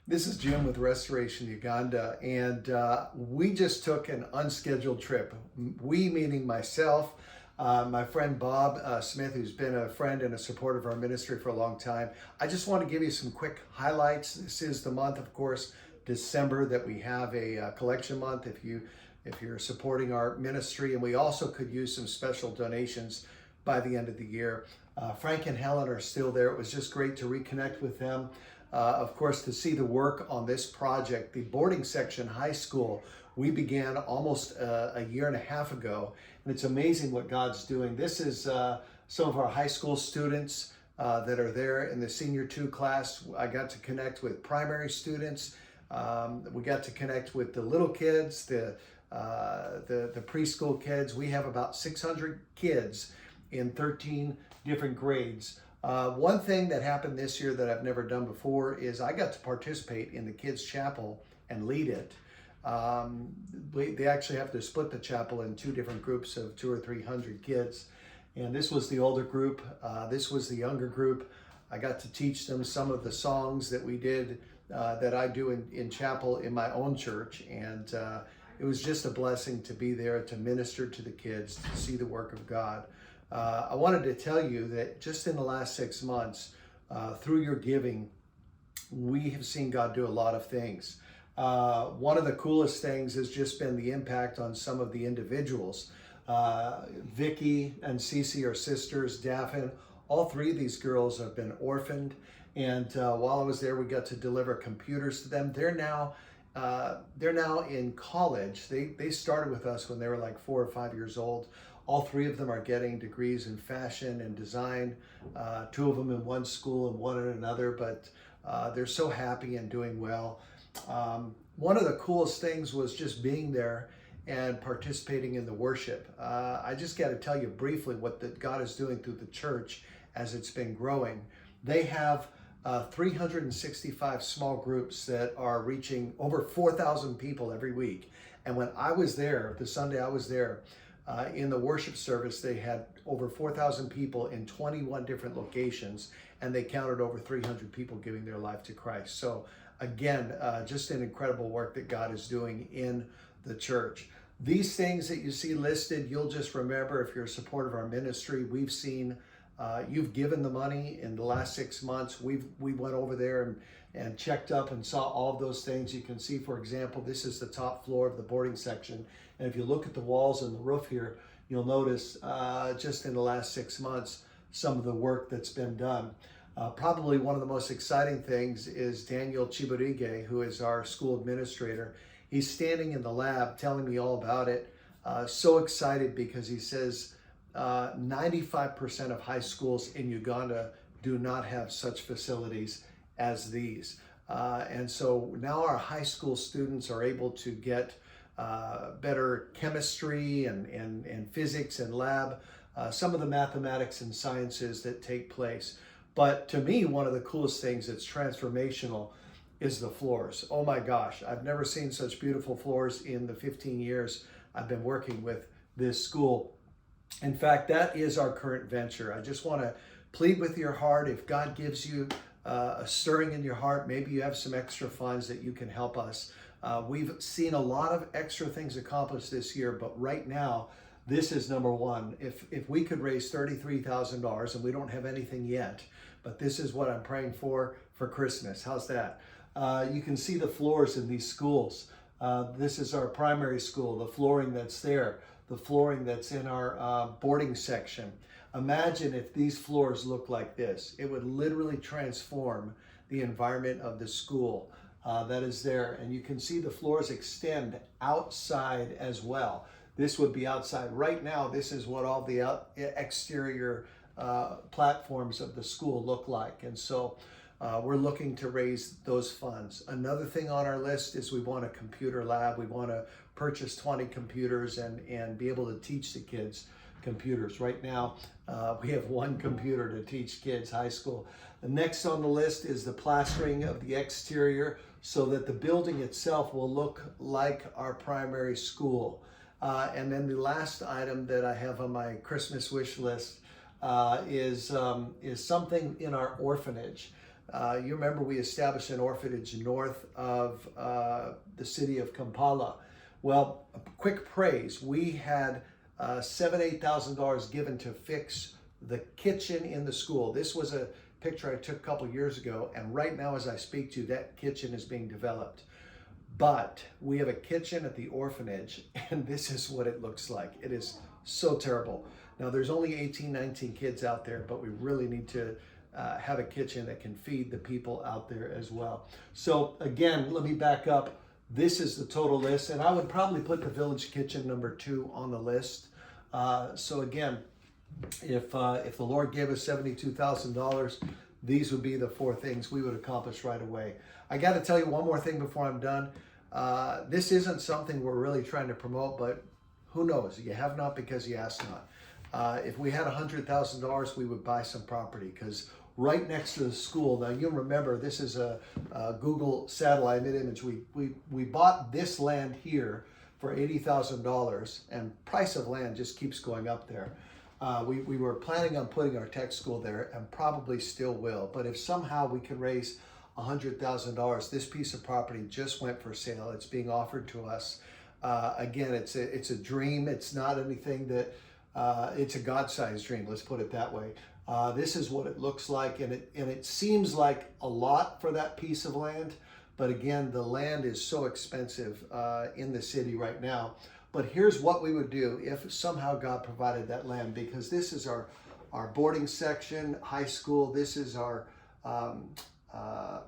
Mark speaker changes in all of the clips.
Speaker 1: This is Jim with Restoration Uganda, and we just took an unscheduled trip. We, meaning myself, my friend Bob Smith, who's been a friend and a supporter of our ministry for a long time. I just want to give you some quick highlights. This is the month, of course, December, that we have a collection month if you're supporting our ministry, and we also could use some special donations by the end of the year. Frank and Helen are still there. It was just great to reconnect with them. Of course, to see the work on this project, the boarding section high school, we began almost a year and a half ago, and it's amazing what God's doing. This is some of our high school students that are there in the senior 2 class. I got to connect with primary students. We got to connect with the little kids, the preschool kids. We have about 600 kids in 13 different grades. One thing that happened this year that I've never done before is I got to participate in the kids' chapel and lead it. They actually have to split the chapel in 2 different groups of 200 or 300 kids. And this was the older group. This was the younger group. I got to teach them some of the songs that we did, that I do in chapel in my own church. And it was just a blessing to be there, to minister to the kids, to see the work of God. I wanted to tell you that just in the last 6 months, through your giving, we have seen God do a lot of things. One of the coolest things has just been the impact on some of the individuals. Vicky and Cece are sisters, Daphne. All 3 of these girls have been orphaned. And while I was there, we got to deliver computers to them. They're now in college. They started with us when they were like 4 or 5 years old. All 3 of them are getting degrees in fashion and design, 2 of them in one school and 1 in another, but they're so happy and doing well. One of the coolest things was just being there and participating in the worship. I just got to tell you briefly what God is doing through the church as it's been growing. They have 365 small groups that are reaching over 4,000 people every week. And when I was there, the Sunday I was there, in the worship service, they had over 4,000 people in 21 different locations, and they counted over 300 people giving their life to Christ. So again, just an incredible work that God is doing in the church. These things that you see listed, you'll just remember if you're a supporter of our ministry. We've seen you've given the money in the last 6 months. We went over there and checked up and saw all of those things. You can see, for example, this is the top floor of the boarding section. And if you look at the walls and the roof here, you'll notice just in the last 6 months, some of the work that's been done. Probably one of the most exciting things is Daniel Chiburige, who is our school administrator. He's standing in the lab telling me all about it. So excited because he says 95% of high schools in Uganda do not have such facilities as these. And so now our high school students are able to get better chemistry and physics and lab, some of the mathematics and sciences that take place. But to me, one of the coolest things that's transformational is the floors. Oh my gosh, I've never seen such beautiful floors in the 15 years I've been working with this school. In fact, that is our current venture. I just want to plead with your heart. If God gives you a stirring in your heart, maybe you have some extra funds that you can help us. We've seen a lot of extra things accomplished this year, but right now, this is number one. If we could raise $33,000, and we don't have anything yet, but this is what I'm praying for Christmas. How's that? You can see the floors in these schools. This is our primary school, the flooring that's there, the flooring that's in our boarding section. Imagine if these floors look like this. It would literally transform the environment of the school that is there. And you can see the floors extend outside as well. This would be outside. Right now, this is what all the exterior platforms of the school look like. And so we're looking to raise those funds. Another thing on our list is we want a computer lab. We want to purchase 20 computers and be able to teach the kids computers. Right now, we have 1 computer to teach kids high school. The next on the list is the plastering of the exterior so that the building itself will look like our primary school. And then the last item that I have on my Christmas wish list is something in our orphanage. You remember we established an orphanage north of the city of Kampala. Well, a quick praise. We had $8,000 given to fix the kitchen in the school. This was a picture I took a couple years ago, and right now as I speak to you, that kitchen is being developed. But we have a kitchen at the orphanage, and this is what it looks like. It is so terrible. Now there's only 18, 19 kids out there, but we really need to have a kitchen that can feed the people out there as well. So again, let me back up. This is the total list, and I would probably put the village kitchen number 2 on the list. So again, if the Lord gave us $72,000, these would be the 4 things we would accomplish right away. I got to tell you one more thing before I'm done. This isn't something we're really trying to promote, but who knows? You have not because you ask not. If we had $100,000, we would buy some property, because right next to the school, now you remember this is a Google satellite image. We bought this land here for $80,000, and price of land just keeps going up there. We were planning on putting our tech school there, and probably still will. But if somehow we can raise $100,000, this piece of property just went for sale. It's being offered to us. Again, it's a dream. It's not anything that, it's a God-sized dream, let's put it that way. This is what it looks like, and it seems like a lot for that piece of land. But again, the land is so expensive in the city right now. But here's what we would do if somehow God provided that land, because this is our boarding section, high school, this is our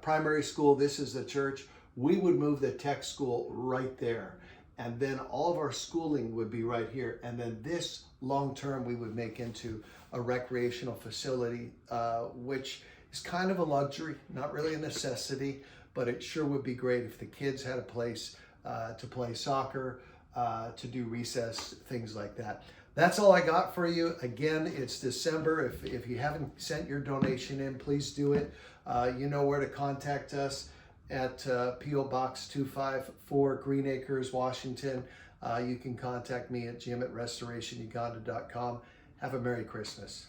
Speaker 1: primary school, this is the church. We would move the tech school right there. And then all of our schooling would be right here. And then this long term we would make into a recreational facility, which is kind of a luxury, not really a necessity, but it sure would be great if the kids had a place to play soccer, to do recess, things like that. That's all I got for you. Again, it's December. If you haven't sent your donation in, please do it. You know where to contact us at P.O. Box 254, Green Acres, Washington. You can contact me at jim@restorationuganda.com. Have a Merry Christmas.